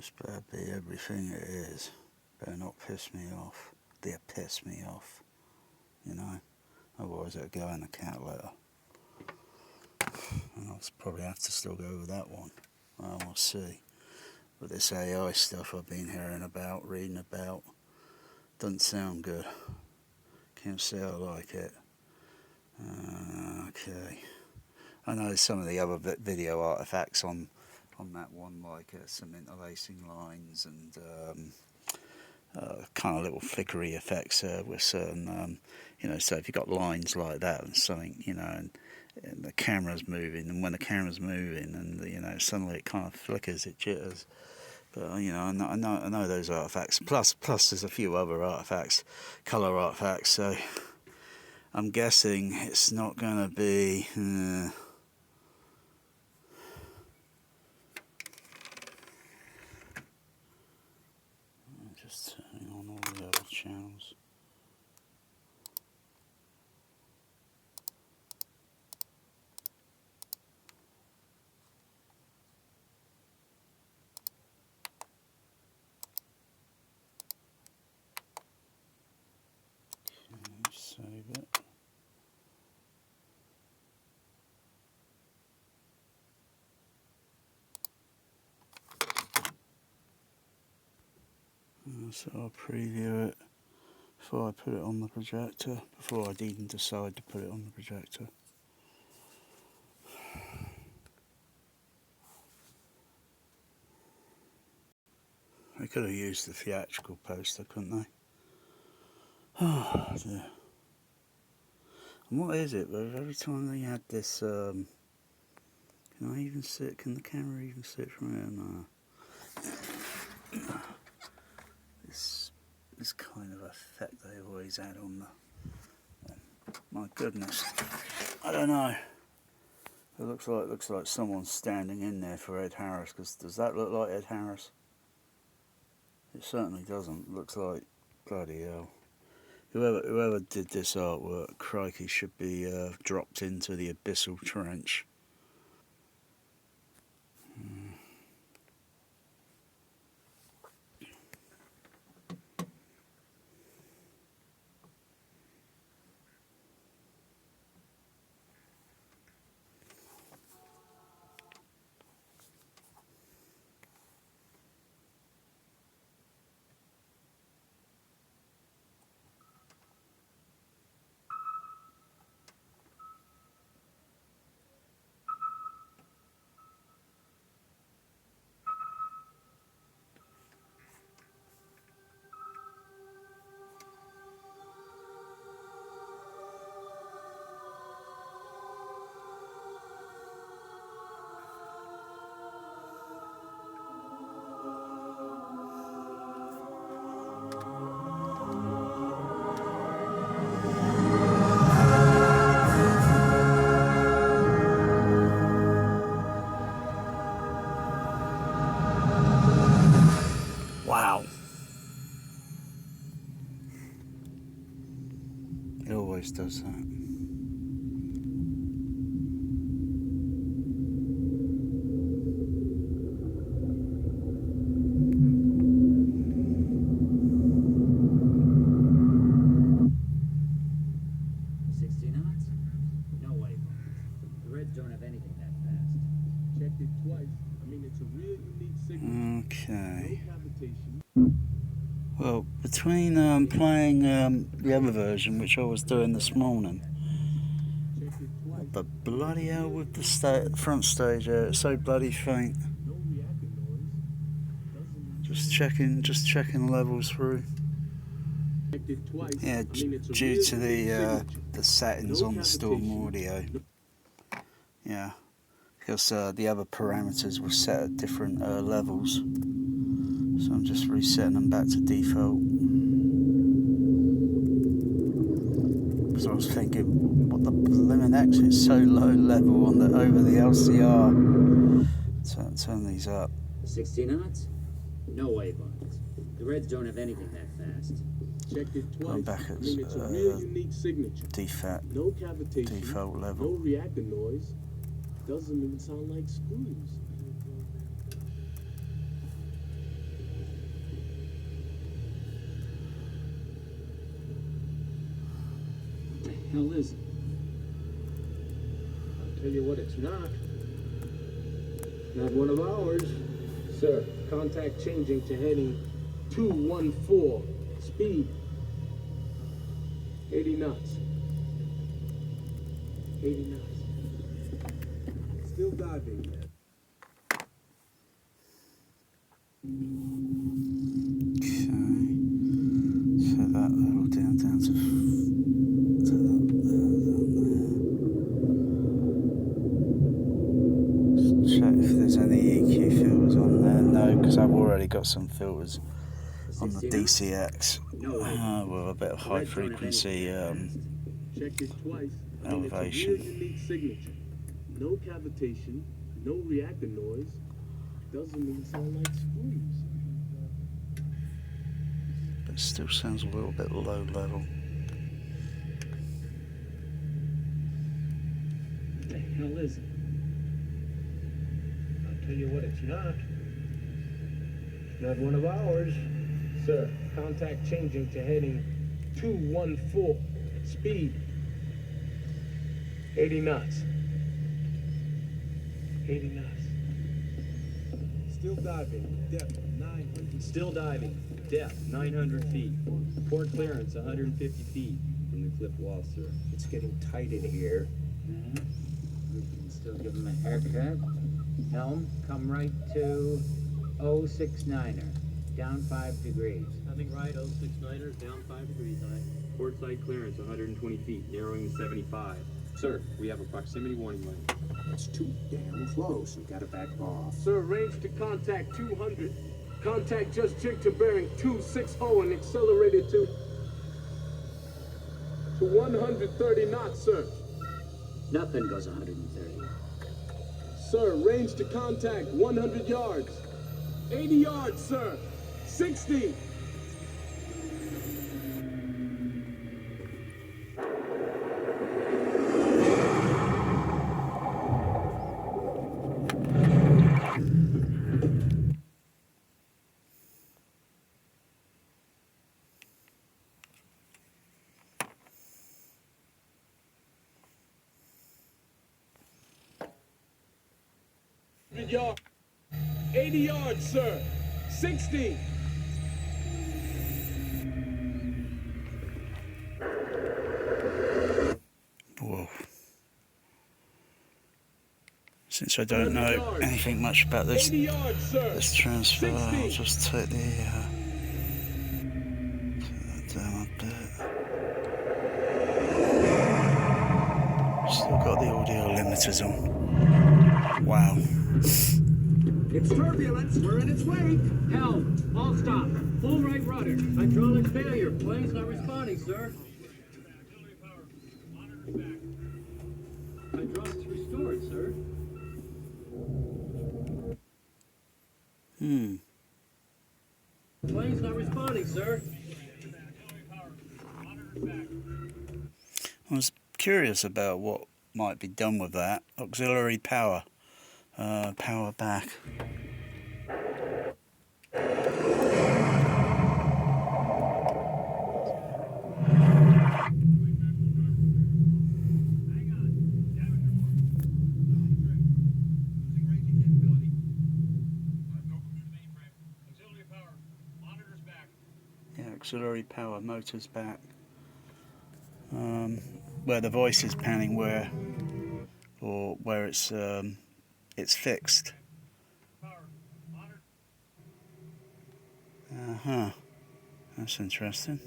This better be everything it is. Better not piss me off. They'll piss me off, you know. Otherwise it'll go in the cat litter. And I'll probably have to still go with that one. Well, we'll see. But this AI stuff I've been hearing about, reading about, doesn't sound good. Can't say I like it. Okay. I know some of the other video artifacts on that one, like some interlacing lines and kind of little flickery effects with certain, you know, so if you've got lines like that and something, you know, and the camera's moving, and when the camera's moving and, you know, suddenly it kind of flickers, it jitters. But, you know, I know those artifacts. Plus there's a few other artifacts, colour artifacts, so I'm guessing it's not going to be... Just turning on all the other channels. Okay, save it. So I'll preview it before I put it on the projector, before I'd even decide to put it on the projector. They could have used the theatrical poster, couldn't they? Oh dear. And what is it? Every time they had this, can I even see it? Can the camera even see it from here? No. This kind of effect they always had on the... my goodness. I don't know. It looks like someone's standing in there for Ed Harris, because does that look like Ed Harris? It certainly doesn't. It looks like... bloody hell. Whoever did this artwork, crikey, should be dropped into the abyssal trench. Wow. It always does that. Okay. Well, between playing the other version, which I was doing this morning, what the bloody hell with the front stage there? It's so bloody faint. Just checking levels through. Yeah, due to the settings on the Storm Audio. Yeah, because the other parameters were set at different levels. So I'm just resetting them back to default. Because I was thinking, what the blimmin' X, it's so low level on over the LCR. Turn these up. 60 knots? No way, Barnes. The Reds don't have anything that fast. Checked it twice. I'm back at it's a real unique signature. No cavitation, default level. No reactor noise. Doesn't even sound like screws. hell is it? I'll tell you what it's not. Not one of ours. Sir, contact changing to heading 214. Speed 80 knots. 80 knots. Still diving. Okay. So that level down to check if there's any EQ filters on there. No, because I've already got some filters on the 60 knots? DCX No way. with a bit of The high red zone of frequency anything fast. Checked it twice. I mean, it's a elevation. weird, unique signature. No cavitation, no reactor noise. Doesn't even sound like screws. But it still sounds a little bit low level. What the hell is it? I'll tell you what it's not. Not one of ours. Sir, contact changing to heading 214. Speed 80 knots. 80 knots. Still diving. Depth 900. Still diving. Depth 900 feet. Port clearance 150 feet from the cliff wall, sir. It's getting tight in here. We can still give him a haircut. Helm, come right to 069er. Down 5 degrees. Nothing right, 069er, down 5 degrees high. Port side clearance 120 feet, narrowing to 75. Sir, we have a proximity warning light. It's too damn close. You gotta back off. Sir, range to contact 200. Contact just jigged to bearing 260 and accelerated to 130 knots, sir. Nothing goes 130. Sir, range to contact 100 yards. 80 yards, sir. 60. Yard. 80 yards, sir. 60. Whoa. Since I don't know anything much about this transfer, I'll just take the turn that down a bit. Still got the audio limiters on. Wow. It's turbulence. We're in its wake. Helm, all stop. Full right rudder. Hydraulic failure. Plane's not responding, sir. Hydraulics restored, sir. Plane's not responding, sir. I was curious about what might be done with that. Auxiliary power. Power back. Yeah, auxiliary power, motors back. Where the voice is panning, where it's fixed. That's interesting.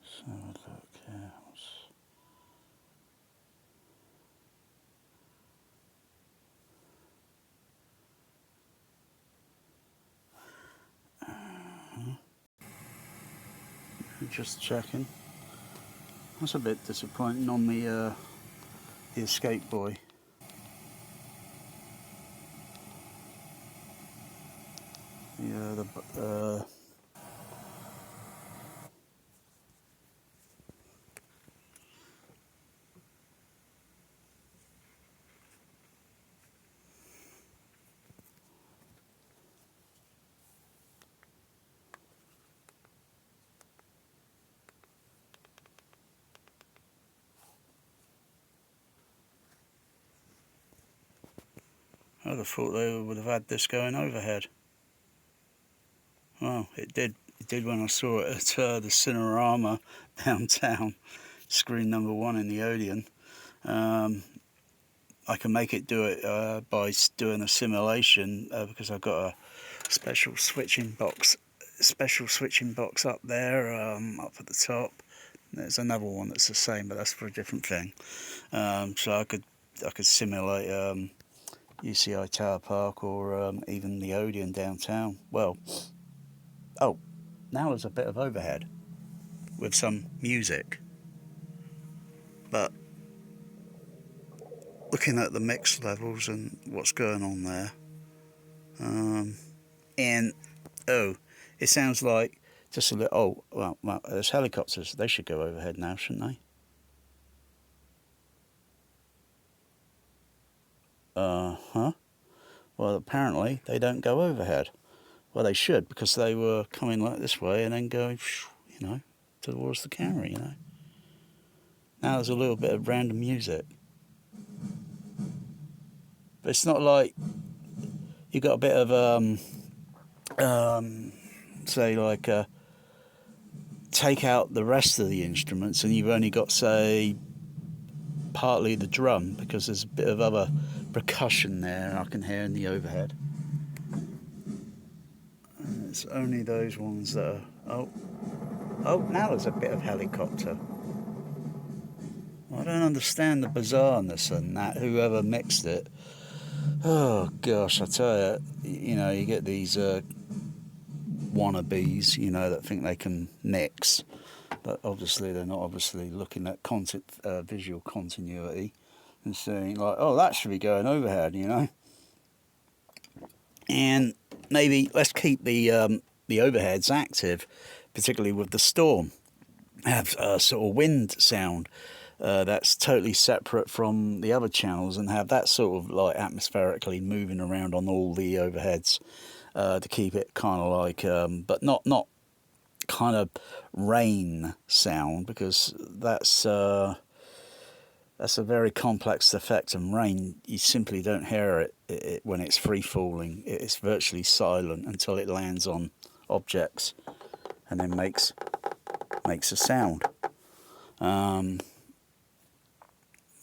So look here. just checking. That's a bit disappointing on the Escape Boy. Yeah, I'd have thought they would have had this going overhead. Well, it did. It did when I saw it at the Cinerama downtown, screen number 1 in the Odeon. I can make it do it by doing a simulation because I've got a special switching box up there, up at the top. There's another one that's the same, but that's for a different thing. So I could simulate UCI Tower Park or even the Odeon downtown. Well, oh, now there's a bit of overhead with some music, but looking at the mix levels and what's going on there, and oh, it sounds like just a little. Oh, well, there's helicopters. They should go overhead now, shouldn't they? Huh? Well, apparently they don't go overhead. Well, they should, because they were coming like this way and then going, towards the camera, Now there's a little bit of random music. But it's not like you got a bit of, say, like, take out the rest of the instruments and you've only got, say, partly the drum, because there's a bit of other percussion there I can hear in the overhead. And it's only those ones that are... Oh, now there's a bit of helicopter. I don't understand the bizarreness in that, whoever mixed it. Oh, gosh, I tell you, you get these wannabes, that think they can mix. But obviously they're not looking at visual continuity and saying, like, oh, that should be going overhead, And maybe let's keep the overheads active, particularly with the storm. Have a sort of wind sound that's totally separate from the other channels, and have that sort of like atmospherically moving around on all the overheads to keep it kind of like, but not kind of rain sound, because that's a very complex effect, and rain, you simply don't hear it when it's free falling. It's virtually silent until it lands on objects and then makes a sound.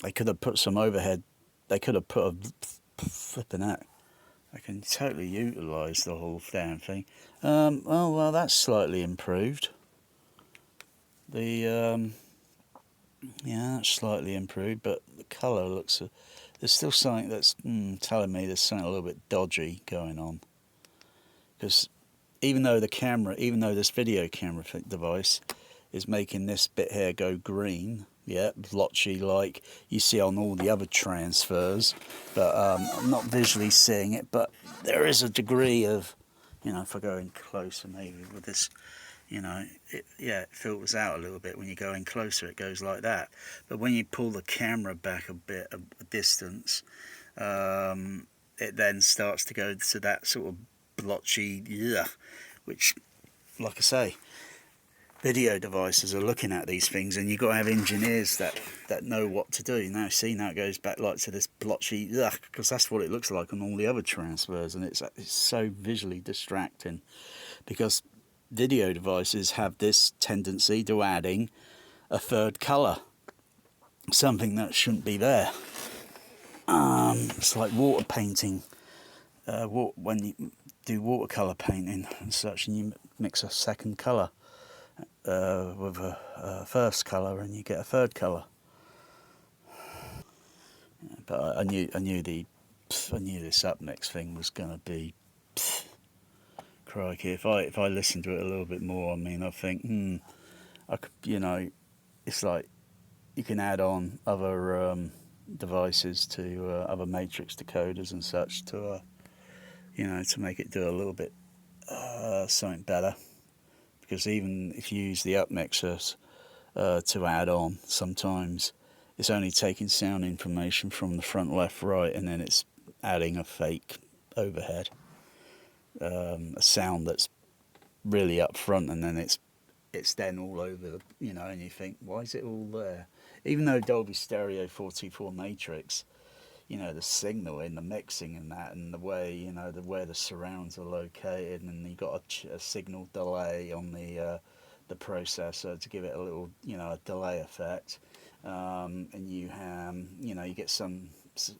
They could have put some overhead. They could have put a flipping out. I can totally utilise the whole damn thing. Well, that's slightly improved. Yeah, that's slightly improved, but the colour looks... there's still something that's telling me there's something a little bit dodgy going on. Because even though this video camera device is making this bit here go green, yeah, blotchy like you see on all the other transfers, but I'm not visually seeing it, but there is a degree of, if I go in closer maybe with this, it filters out a little bit. When you go in closer, it goes like that. But when you pull the camera back a distance, it then starts to go to that sort of blotchy, which, like I say, video devices are looking at these things, and you've got to have engineers that know what to do. Now it goes back like to this blotchy, because that's what it looks like on all the other transfers, and it's so visually distracting, because video devices have this tendency to adding a third colour, something that shouldn't be there. It's like water painting. When you do watercolour painting and such, and you mix a second colour with a first colour, and you get a third colour. But I knew this upmix thing was going to be... crikey, if I listen to it a little bit more, I think, you know, it's like you can add on other devices to other matrix decoders and such to, you know, to make it do a little bit something better. Because even if you use the up mixers to add on, sometimes it's only taking sound information from the front, left, right, and then it's adding a fake overhead, a sound that's really up front, and then it's then all over the, you know, and you think, why is it all there? Even though Dolby Stereo 424 Matrix, you know, the signal in the mixing and that, and the way, you know, the where the surrounds are located, and you got a signal delay on the processor to give it a little, you know, a delay effect, and you have, you know, you get some,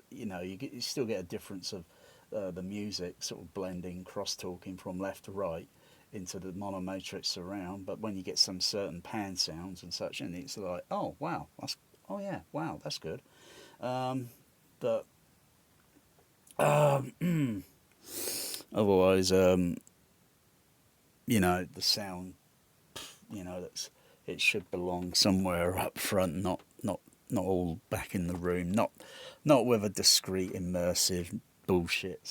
you know, you still get a difference of the music sort of blending, cross talking from left to right into the monomatrix surround. But when you get some certain pan sounds and such, and it's like, oh wow, oh yeah, wow, that's good. But otherwise, you know, the sound, you know, it should belong somewhere up front, not all back in the room, not with a discrete immersive bullshit.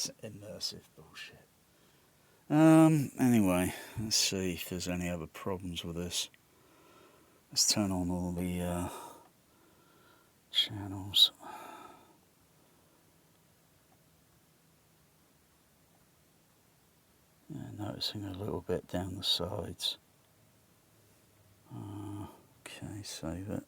Anyway, let's see if there's any other problems with this. Let's turn on all the channels. Yeah, noticing a little bit down the sides. Okay, save it.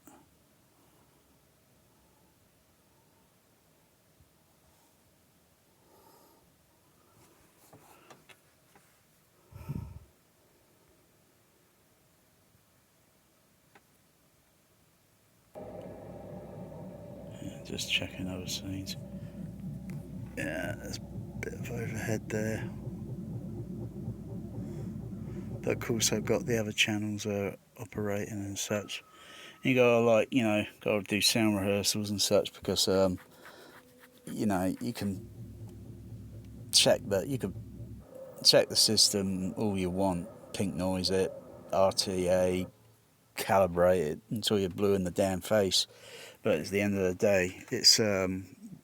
Yeah, just checking other scenes. Yeah, there's a bit of overhead there. But of course I've got the other channels operating and such. You gotta, like, you know, gotta do sound rehearsals and such, because you know, you can check the system all you want, pink noise it, RTA, calibrate it until you're blue in the damn face. But at the end of the day, it's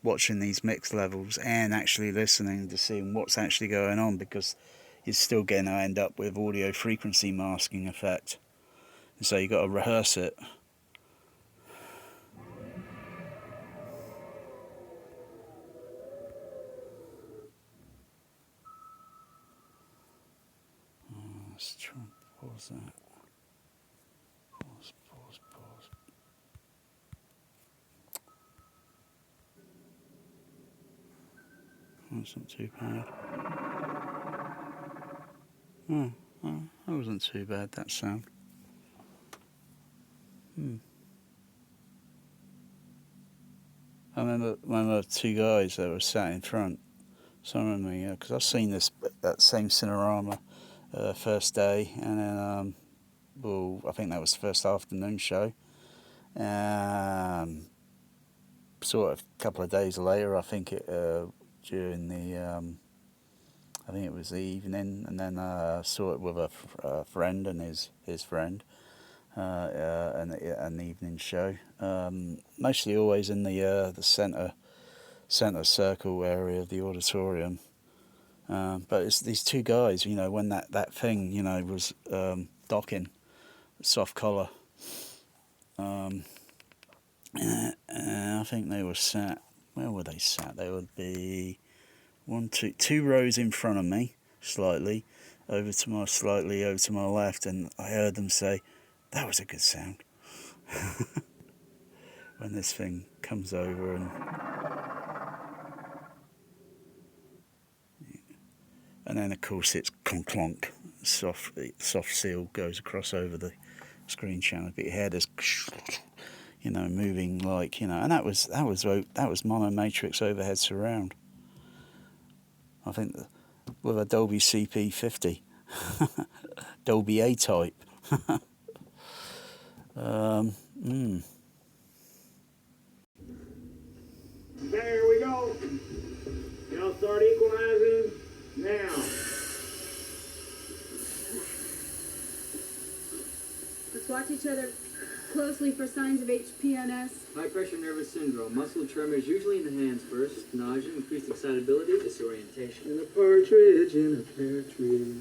watching these mix levels and actually listening to see what's actually going on, because you're still going to end up with audio frequency masking effect. And so you got to rehearse it. Let's try and pause that. Pause. That's not too bad. Oh, that wasn't too bad, that sound. I remember two guys that were sat in front. So I remember, because I've seen that same Cinerama first day, and then well, I think that was the first afternoon show. Sort of a couple of days later, I think during the I think it was the evening, and then saw it with a friend and his friend, an evening show. Mostly always in the centre circle area of the auditorium. But it's these two guys, you know, when that thing, you know, was docking, soft collar. I think they were sat. Where were they sat? They would be two rows in front of me, slightly over to my left, and I heard them say, "That was a good sound." When this thing comes over, and then of course it's clonk, soft seal goes across over the screen channel, but your head is, you know, moving like, you know, and that was mono matrix overhead surround. I think with a Dolby CP50, Dolby A type. There we go. Now start equalizing. Now. Let's Watch each other closely for signs of HPNS. High pressure nervous syndrome. Muscle tremors usually in the hands first. Nausea, increased excitability, disorientation. And a partridge in a pear tree.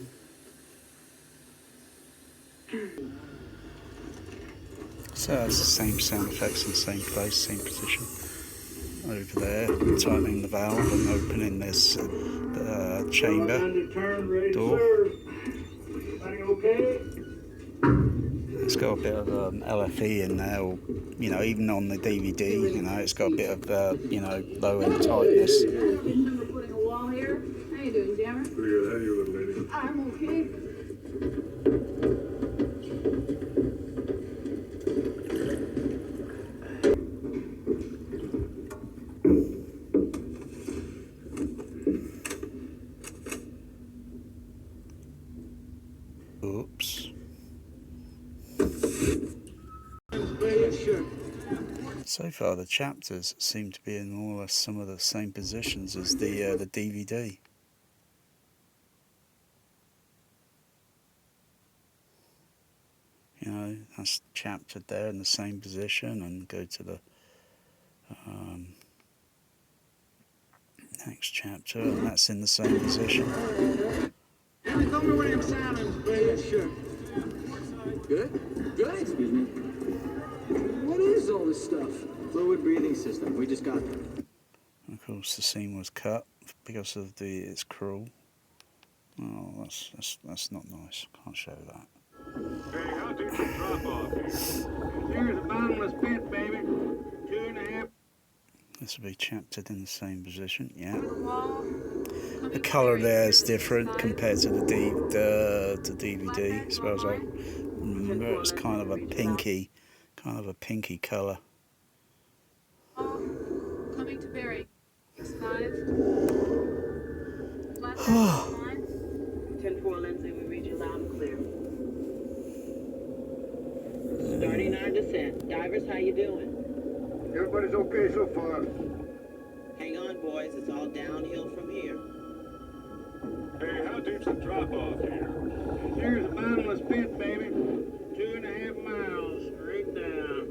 So it's the same sound effects in the same place, same position. Over there, tightening the valve and opening this chamber door. It's got a bit of LFE in there, or, you know, even on the DVD, you know, it's got a bit of, you know, low end tightness. We're putting a wall here. How you doing, Jammer? Pretty good. How you, little lady? I'm okay. Oops. So far, the chapters seem to be in more or less some of the same positions as the DVD. You know, that's chaptered there in the same position, and go to the next chapter, and that's in the same position. Tell me when I'm silent, please. Sure. Good? Good? Excuse me. What is all this stuff? Fluid breathing system. We just got them. Of course, the scene was cut because of it's cruel. Oh, that's not nice. Can't show that. Hey, how deep the drop off here? Here's a bottomless pit, baby. 2.5. This will be chaptered in the same position. Yeah. The colour there is different compared to the DVD. As far as I remember, it's kind of a pinky colour. Coming to Barry. 5. Flat line. 10-4 Lindsay, we read you loud and clear. Starting our descent. Divers, how you doing? Everybody's okay so far. Hang on, boys. It's all downhill from here. Hey, how deep's the drop off here? Here's a bottomless pit, baby. 2.5 miles straight down.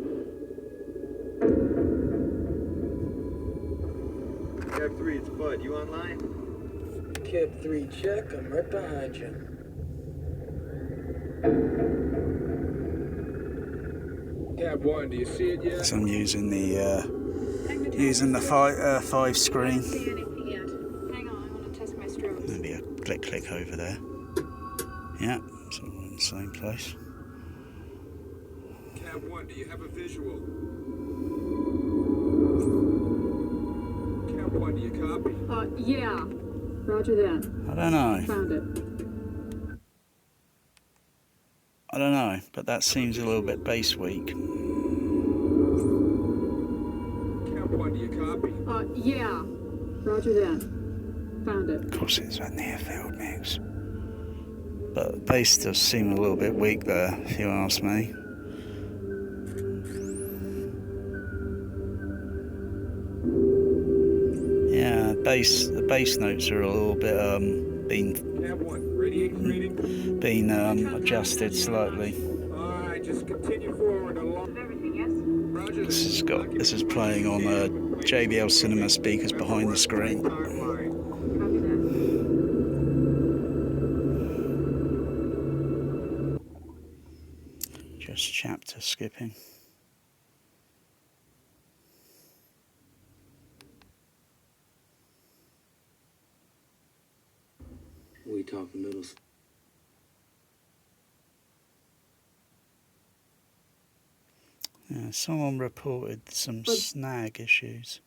Cap 3, it's Bud. You online? Cap 3, check. I'm right behind you. Cap 1, do you see it yet? So I'm using the 5 screen. I don't see anything yet. Hang on, I want to test my strobes. Maybe a click over there. Yeah, so we're in the same place. Cap 1, do you have a visual? Cap 1, do you copy? Yeah. Roger that. I don't know. Found it. I don't know, but that seems a little bit base weak. Cap 1, do you copy? Yeah. Roger that. Found it. Of course, it's a near field mix. But the bass does seem a little bit weak there, if you ask me. Yeah, the bass notes are a little bit Cap 1, radiation reading? been adjusted slightly. Alright, just continue forward along. Everything, yes? Roger. This is playing on JBL Cinema speakers behind the screen. Copy that. Just chapter skipping. We talk a little. Yeah, someone reported some snag issues.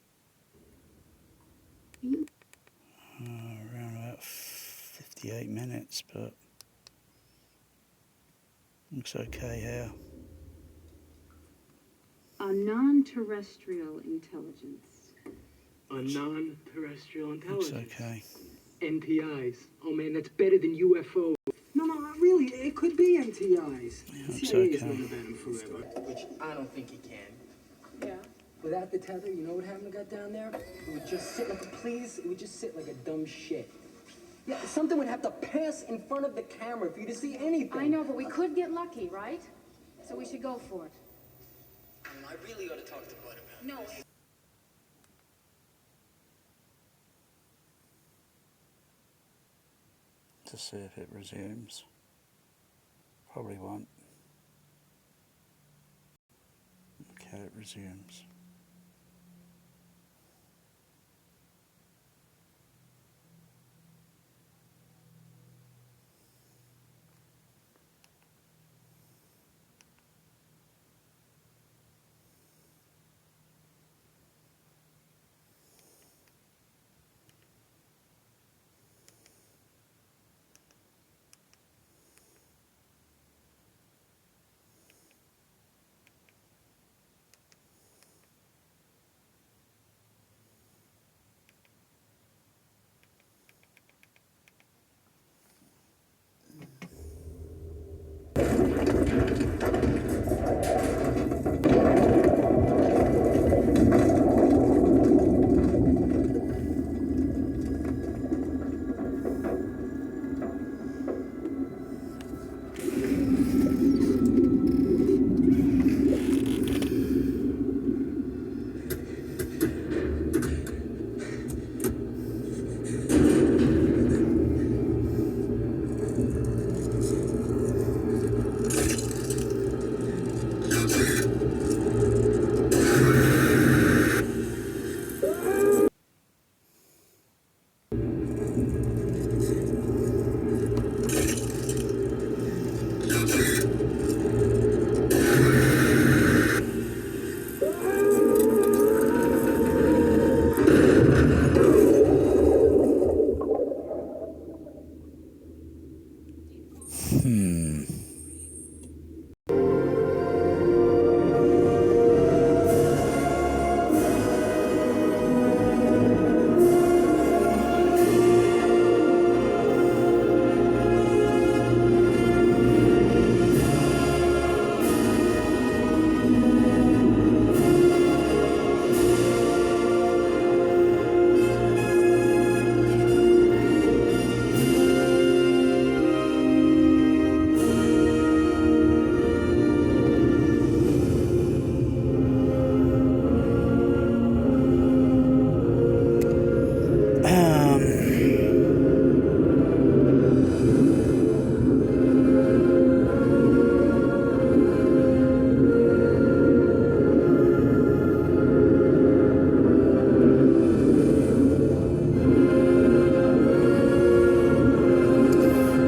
Around about 58 minutes, but looks okay here. A non-terrestrial intelligence. A non-terrestrial Looks intelligence. okay. NTIs. Oh man, that's better than UFOs. No, really, it could be NTIs. Yeah, looks CIA is okay. going to ban them forever. Which I don't think he can. Yeah. Without the tether, you know what happened got down there? It would just sit like a it would just sit like a dumb shit. Yeah, something would have to pass in front of the camera for you to see anything. I know, but we could get lucky, right? So we should go for it. I really ought to talk to Bud about No. this. To see if it resumes. Probably won't. Okay, it resumes.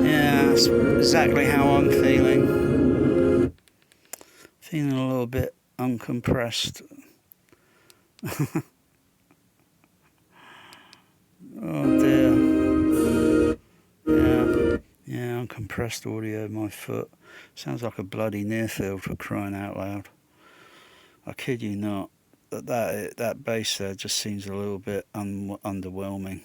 Yeah, that's exactly how I'm feeling. Feeling a little bit uncompressed. Oh dear. Yeah, uncompressed audio, my foot. Sounds like a bloody near field, for crying out loud. I kid you not. That bass there just seems a little bit underwhelming.